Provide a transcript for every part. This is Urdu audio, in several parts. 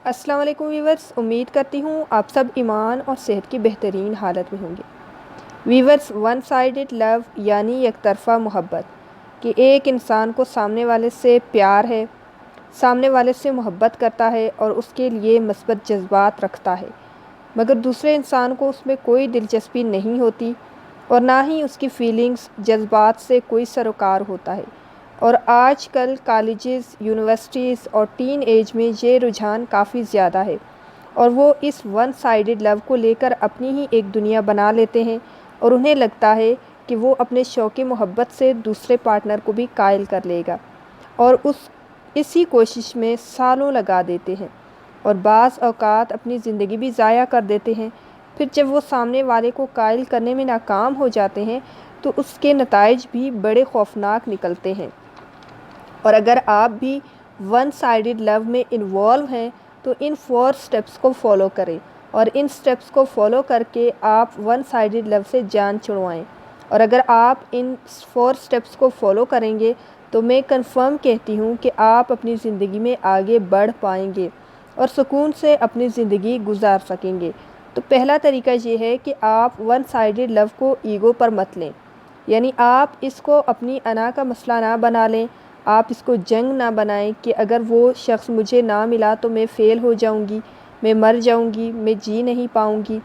السلام علیکم ویورز، امید کرتی ہوں آپ سب ایمان اور صحت کی بہترین حالت میں ہوں گے۔ ویورز، ون سائیڈڈ لو یعنی یک طرفہ محبت کہ ایک انسان کو سامنے والے سے پیار ہے، سامنے والے سے محبت کرتا ہے اور اس کے لیے مثبت جذبات رکھتا ہے، مگر دوسرے انسان کو اس میں کوئی دلچسپی نہیں ہوتی اور نہ ہی اس کی فیلنگز جذبات سے کوئی سروکار ہوتا ہے۔ اور آج کل کالجز، یونیورسٹیز اور ٹین ایج میں یہ رجحان کافی زیادہ ہے اور وہ اس ون سائیڈڈ لو کو لے کر اپنی ہی ایک دنیا بنا لیتے ہیں اور انہیں لگتا ہے کہ وہ اپنے شوق محبت سے دوسرے پارٹنر کو بھی قائل کر لے گا اور اسی کوشش میں سالوں لگا دیتے ہیں اور بعض اوقات اپنی زندگی بھی ضائع کر دیتے ہیں۔ پھر جب وہ سامنے والے کو قائل کرنے میں ناکام ہو جاتے ہیں تو اس کے نتائج بھی بڑے خوفناک نکلتے ہیں۔ اور اگر آپ بھی ون سائیڈڈ لو میں انوالو ہیں تو ان 4 سٹیپس کو فالو کریں اور ان سٹیپس کو فالو کر کے آپ ون سائیڈڈ لو سے جان چھڑوائیں۔ اور اگر آپ ان 4 سٹیپس کو فالو کریں گے تو میں کنفرم کہتی ہوں کہ آپ اپنی زندگی میں آگے بڑھ پائیں گے اور سکون سے اپنی زندگی گزار سکیں گے۔ تو پہلا طریقہ یہ ہے کہ آپ ون سائیڈڈ لو کو ایگو پر مت لیں، یعنی آپ اس کو اپنی انا کا مسئلہ نہ بنا لیں، آپ اس کو جنگ نہ بنائیں کہ اگر وہ شخص مجھے نہ ملا تو میں فیل ہو جاؤں گی، میں مر جاؤں گی، میں جی نہیں پاؤں گی،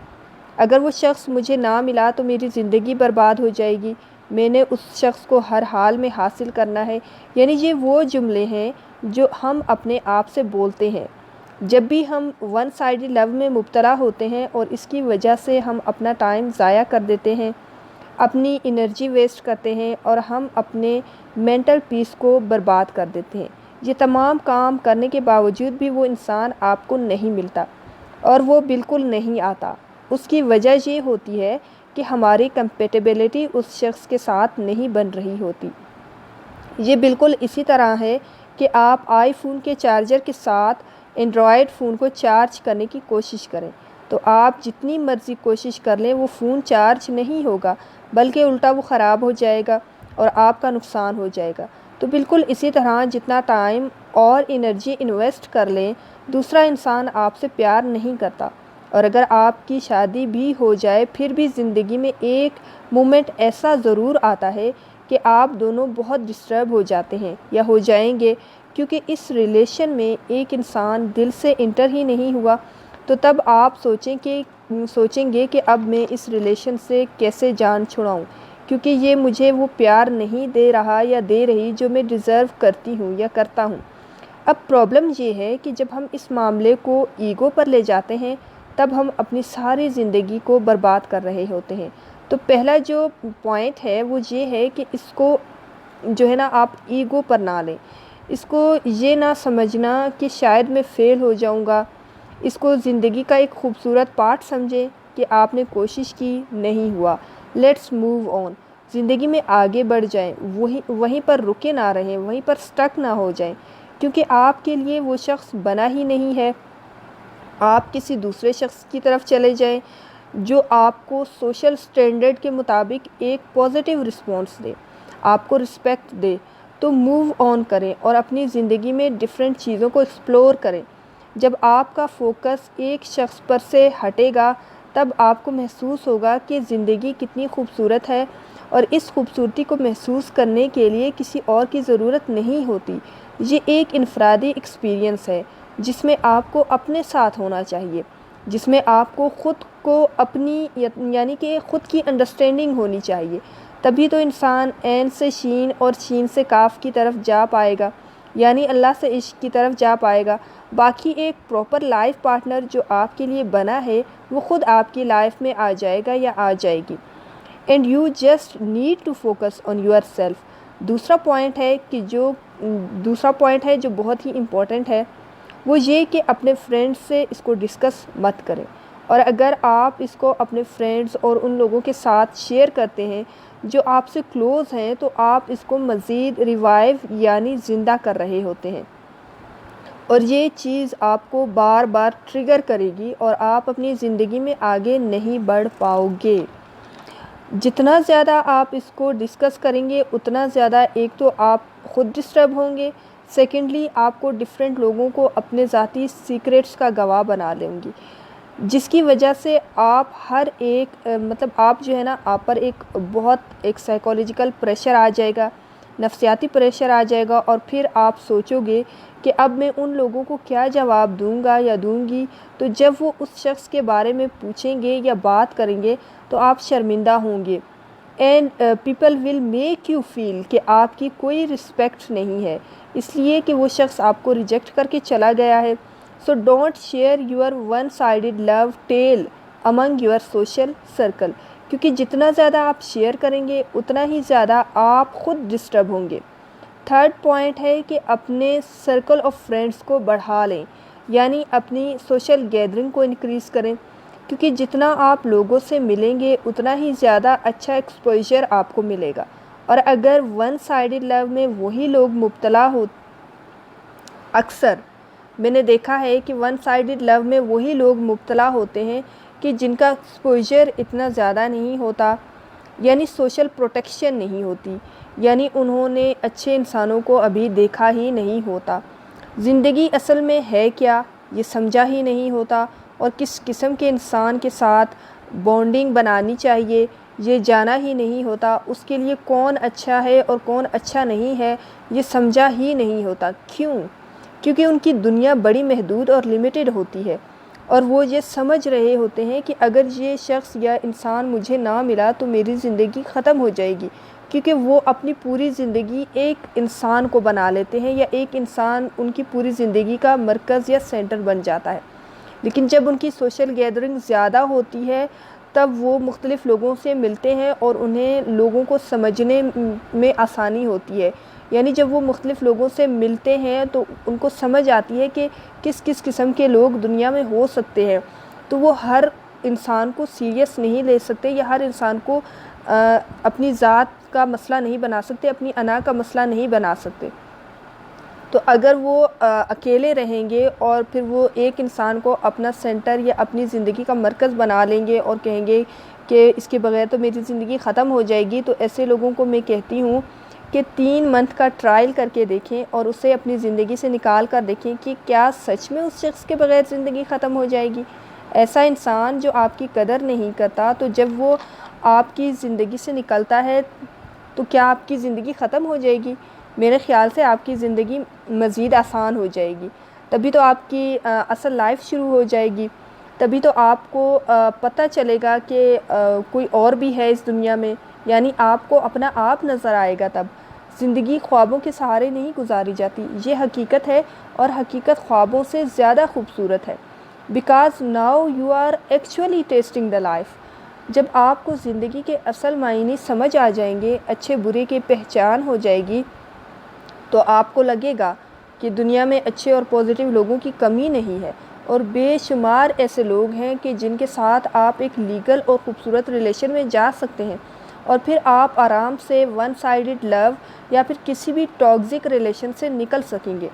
اگر وہ شخص مجھے نہ ملا تو میری زندگی برباد ہو جائے گی، میں نے اس شخص کو ہر حال میں حاصل کرنا ہے۔ یعنی یہ وہ جملے ہیں جو ہم اپنے آپ سے بولتے ہیں جب بھی ہم ون سائیڈڈ لو میں مبتلا ہوتے ہیں اور اس کی وجہ سے ہم اپنا ٹائم ضائع کر دیتے ہیں، اپنی انرجی ویسٹ کرتے ہیں اور ہم اپنے مینٹل پیس کو برباد کر دیتے ہیں۔ یہ تمام کام کرنے کے باوجود بھی وہ انسان آپ کو نہیں ملتا اور وہ بالکل نہیں آتا۔ اس کی وجہ یہ ہوتی ہے کہ ہماری کمپیٹیبلٹی اس شخص کے ساتھ نہیں بن رہی ہوتی۔ یہ بالکل اسی طرح ہے کہ آپ آئی فون کے چارجر کے ساتھ اینڈرائیڈ فون کو چارج کرنے کی کوشش کریں تو آپ جتنی مرضی کوشش کر لیں وہ فون چارج نہیں ہوگا، بلکہ الٹا وہ خراب ہو جائے گا اور آپ کا نقصان ہو جائے گا۔ تو بالکل اسی طرح جتنا ٹائم اور انرجی انویسٹ کر لیں دوسرا انسان آپ سے پیار نہیں کرتا، اور اگر آپ کی شادی بھی ہو جائے پھر بھی زندگی میں ایک مومنٹ ایسا ضرور آتا ہے کہ آپ دونوں بہت ڈسٹرب ہو جاتے ہیں یا ہو جائیں گے، کیونکہ اس ریلیشن میں ایک انسان دل سے انٹر ہی نہیں ہوا، تو تب آپ سوچیں گے کہ اب میں اس ریلیشن سے کیسے جان چھڑاؤں، کیونکہ یہ مجھے وہ پیار نہیں دے رہا یا دے رہی جو میں ڈیزرو کرتی ہوں یا کرتا ہوں۔ اب پرابلم یہ ہے کہ جب ہم اس معاملے کو ایگو پر لے جاتے ہیں تب ہم اپنی ساری زندگی کو برباد کر رہے ہوتے ہیں۔ تو پہلا جو پوائنٹ ہے وہ یہ ہے کہ اس کو جو ہے نا آپ ایگو پر نہ لیں، اس کو یہ نہ سمجھنا کہ شاید میں فیل ہو جاؤں گا، اس کو زندگی کا ایک خوبصورت پارٹ سمجھیں کہ آپ نے کوشش کی نہیں ہوا، لیٹس موو آن، زندگی میں آگے بڑھ جائیں، وہیں پر رکے نہ رہیں، وہیں پر سٹک نہ ہو جائیں، کیونکہ آپ کے لیے وہ شخص بنا ہی نہیں ہے۔ آپ کسی دوسرے شخص کی طرف چلے جائیں جو آپ کو سوشل سٹینڈرڈ کے مطابق ایک پازیٹیو رسپانس دے، آپ کو رسپیکٹ دے، تو موو آن کریں اور اپنی زندگی میں ڈیفرنٹ چیزوں کو ایکسپلور کریں۔ جب آپ کا فوکس ایک شخص پر سے ہٹے گا تب آپ کو محسوس ہوگا کہ زندگی کتنی خوبصورت ہے اور اس خوبصورتی کو محسوس کرنے کے لیے کسی اور کی ضرورت نہیں ہوتی۔ یہ ایک انفرادی ایکسپیرینس ہے جس میں آپ کو اپنے ساتھ ہونا چاہیے، جس میں آپ کو خود کو اپنی یعنی کہ خود کی انڈرسٹینڈنگ ہونی چاہیے، تبھی تو انسان عین سے شین اور شین سے کاف کی طرف جا پائے گا، یعنی اللہ سے عشق کی طرف جا پائے گا۔ باقی ایک پراپر لائف پارٹنر جو آپ کے لیے بنا ہے وہ خود آپ کی لائف میں آ جائے گا یا آ جائے گی، and you just need to focus on yourself. دوسرا پوائنٹ ہے جو بہت ہی امپورٹنٹ ہے، وہ یہ کہ اپنے فرینڈز سے اس کو ڈسکس مت کریں، اور اگر آپ اس کو اپنے فرینڈز اور ان لوگوں کے ساتھ شیئر کرتے ہیں جو آپ سے کلوز ہیں تو آپ اس کو مزید ریوائیو یعنی زندہ کر رہے ہوتے ہیں، اور یہ چیز آپ کو بار بار ٹریگر کرے گی اور آپ اپنی زندگی میں آگے نہیں بڑھ پاؤ گے۔ جتنا زیادہ آپ اس کو ڈسکس کریں گے اتنا زیادہ ایک تو آپ خود ڈسٹرب ہوں گے، سیکنڈلی آپ کو ڈفرینٹ لوگوں کو اپنے ذاتی سیکریٹس کا گواہ بنا لیں گی، جس کی وجہ سے آپ ہر ایک آپ جو ہے نا، آپ پر ایک سائیکولوجیکل پریشر آ جائے گا، نفسیاتی پریشر آ جائے گا، اور پھر آپ سوچو گے کہ اب میں ان لوگوں کو کیا جواب دوں گا یا دوں گی، تو جب وہ اس شخص کے بارے میں پوچھیں گے یا بات کریں گے تو آپ شرمندہ ہوں گے، and people will make you feel کہ آپ کی کوئی رسپیکٹ نہیں ہے، اس لیے کہ وہ شخص آپ کو ریجیکٹ کر کے چلا گیا ہے۔ So don't share your one sided love tale among your social circle, کیونکہ جتنا زیادہ آپ شیئر کریں گے اتنا ہی زیادہ آپ خود ڈسٹرب ہوں گے۔ تھرڈ پوائنٹ ہے کہ اپنے سرکل آف فرینڈس کو بڑھا لیں، یعنی اپنی سوشل گیدرنگ کو انکریز کریں، کیونکہ جتنا آپ لوگوں سے ملیں گے اتنا ہی زیادہ اچھا ایکسپوجر آپ کو ملے گا۔ اور اگر ون سائیڈڈ لو میں وہی لوگ مبتلا ہو، اکثر میں نے دیکھا ہے کہ ون سائیڈڈ لو میں وہی لوگ مبتلا ہوتے ہیں کہ جن کا ایکسپوجر اتنا زیادہ نہیں ہوتا، یعنی سوشل پروٹیکشن نہیں ہوتی، یعنی انہوں نے اچھے انسانوں کو ابھی دیکھا ہی نہیں ہوتا، زندگی اصل میں ہے کیا یہ سمجھا ہی نہیں ہوتا، اور کس قسم کے انسان کے ساتھ بانڈنگ بنانی چاہیے یہ جانا ہی نہیں ہوتا، اس کے لیے کون اچھا ہے اور کون اچھا نہیں ہے یہ سمجھا ہی نہیں ہوتا۔ کیونکہ ان کی دنیا بڑی محدود اور لمیٹڈ ہوتی ہے، اور وہ یہ سمجھ رہے ہوتے ہیں کہ اگر یہ شخص یا انسان مجھے نہ ملا تو میری زندگی ختم ہو جائے گی، کیونکہ وہ اپنی پوری زندگی ایک انسان کو بنا لیتے ہیں، یا ایک انسان ان کی پوری زندگی کا مرکز یا سینٹر بن جاتا ہے۔ لیکن جب ان کی سوشل گیدرنگ زیادہ ہوتی ہے تب وہ مختلف لوگوں سے ملتے ہیں اور انہیں لوگوں کو سمجھنے میں آسانی ہوتی ہے، یعنی جب وہ مختلف لوگوں سے ملتے ہیں تو ان کو سمجھ آتی ہے کہ کس کس قسم کے لوگ دنیا میں ہو سکتے ہیں، تو وہ ہر انسان کو سیریس نہیں لے سکتے، یا ہر انسان کو اپنی ذات کا مسئلہ نہیں بنا سکتے، اپنی انا کا مسئلہ نہیں بنا سکتے۔ تو اگر وہ اکیلے رہیں گے اور پھر وہ ایک انسان کو اپنا سینٹر یا اپنی زندگی کا مرکز بنا لیں گے اور کہیں گے کہ اس کے بغیر تو میری زندگی ختم ہو جائے گی، تو ایسے لوگوں کو میں کہتی ہوں کہ 3 منتھ کا ٹرائل کر کے دیکھیں اور اسے اپنی زندگی سے نکال کر دیکھیں کہ کیا سچ میں اس شخص کے بغیر زندگی ختم ہو جائے گی۔ ایسا انسان جو آپ کی قدر نہیں کرتا، تو جب وہ آپ کی زندگی سے نکلتا ہے تو کیا آپ کی زندگی ختم ہو جائے گی؟ میرے خیال سے آپ کی زندگی مزید آسان ہو جائے گی، تبھی تو آپ کی اصل لائف شروع ہو جائے گی، تبھی تو آپ کو پتہ چلے گا کہ کوئی اور بھی ہے اس دنیا میں، یعنی آپ کو اپنا آپ نظر آئے گا۔ تب زندگی خوابوں کے سہارے نہیں گزاری جاتی، یہ حقیقت ہے، اور حقیقت خوابوں سے زیادہ خوبصورت ہے۔ Because now you are actually testing the life. جب آپ کو زندگی کے اصل معنی سمجھ آ جائیں گے، اچھے برے کی پہچان ہو جائے گی، تو آپ کو لگے گا کہ دنیا میں اچھے اور پازیٹیو لوگوں کی کمی نہیں ہے، اور بے شمار ایسے لوگ ہیں کہ جن کے ساتھ آپ ایک لیگل اور خوبصورت ریلیشن میں جا سکتے ہیں، اور پھر آپ آرام سے ون سائیڈڈ لو یا پھر کسی بھی ٹاکسک ریلیشن سے نکل سکیں گے۔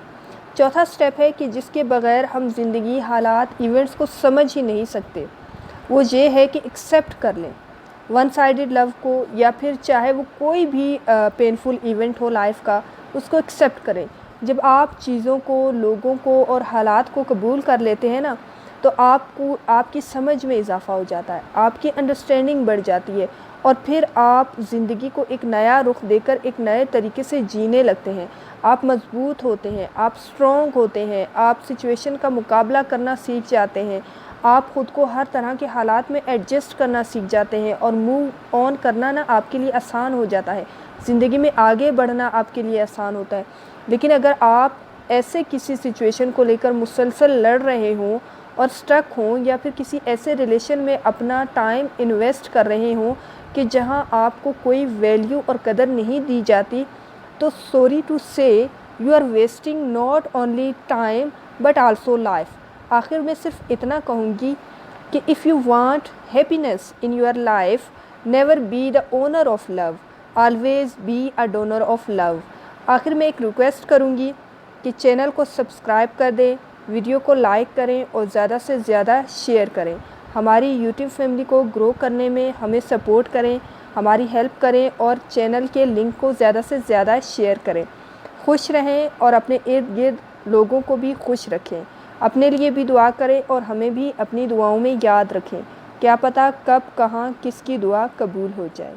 چوتھا سٹیپ ہے کہ جس کے بغیر ہم زندگی، حالات، ایونٹس کو سمجھ ہی نہیں سکتے، وہ یہ ہے کہ ایکسیپٹ کر لیں ون سائیڈڈ لو کو، یا پھر چاہے وہ کوئی بھی پینفل ایونٹ ہو لائف کا، اس کو ایکسیپٹ کریں۔ جب آپ چیزوں کو، لوگوں کو اور حالات کو قبول کر لیتے ہیں نا، تو آپ کی سمجھ میں اضافہ ہو جاتا ہے، آپ کی انڈرسٹینڈنگ بڑھ جاتی ہے، اور پھر آپ زندگی کو ایک نیا رخ دے کر ایک نئے طریقے سے جینے لگتے ہیں، آپ مضبوط ہوتے ہیں، آپ اسٹرانگ ہوتے ہیں، آپ سچویشن کا مقابلہ کرنا سیکھ جاتے ہیں، آپ خود کو ہر طرح کے حالات میں ایڈجسٹ کرنا سیکھ جاتے ہیں، اور موو آن کرنا نا آپ کے لیے آسان ہو جاتا ہے، زندگی میں آگے بڑھنا آپ کے لیے آسان ہوتا ہے۔ لیکن اگر آپ ایسے کسی سچویشن کو لے کر مسلسل لڑ رہے ہوں اور سٹک ہوں، یا پھر کسی ایسے ریلیشن میں اپنا ٹائم انویسٹ کر رہے ہوں کہ جہاں آپ کو کوئی ویلیو اور قدر نہیں دی جاتی، تو sorry to say you are wasting not only time but also life. آخر میں صرف اتنا کہوں گی کہ if you want happiness in your life, never be the owner of love, always be a donor of love. آخر میں ایک ریکویسٹ کروں گی کہ چینل کو سبسکرائب کر دیں، ویڈیو کو لائک کریں اور زیادہ سے زیادہ شیئر کریں۔ ہماری یوٹیوب فیملی کو گرو کرنے میں ہمیں سپورٹ کریں، ہماری ہیلپ کریں، اور چینل کے لنک کو زیادہ سے زیادہ شیئر کریں۔ خوش رہیں اور اپنے ارد گرد لوگوں کو بھی خوش رکھیں۔ اپنے لیے بھی دعا کریں اور ہمیں بھی اپنی دعاؤں میں یاد رکھیں۔ کیا پتہ کب کہاں کس کی دعا قبول ہو جائے۔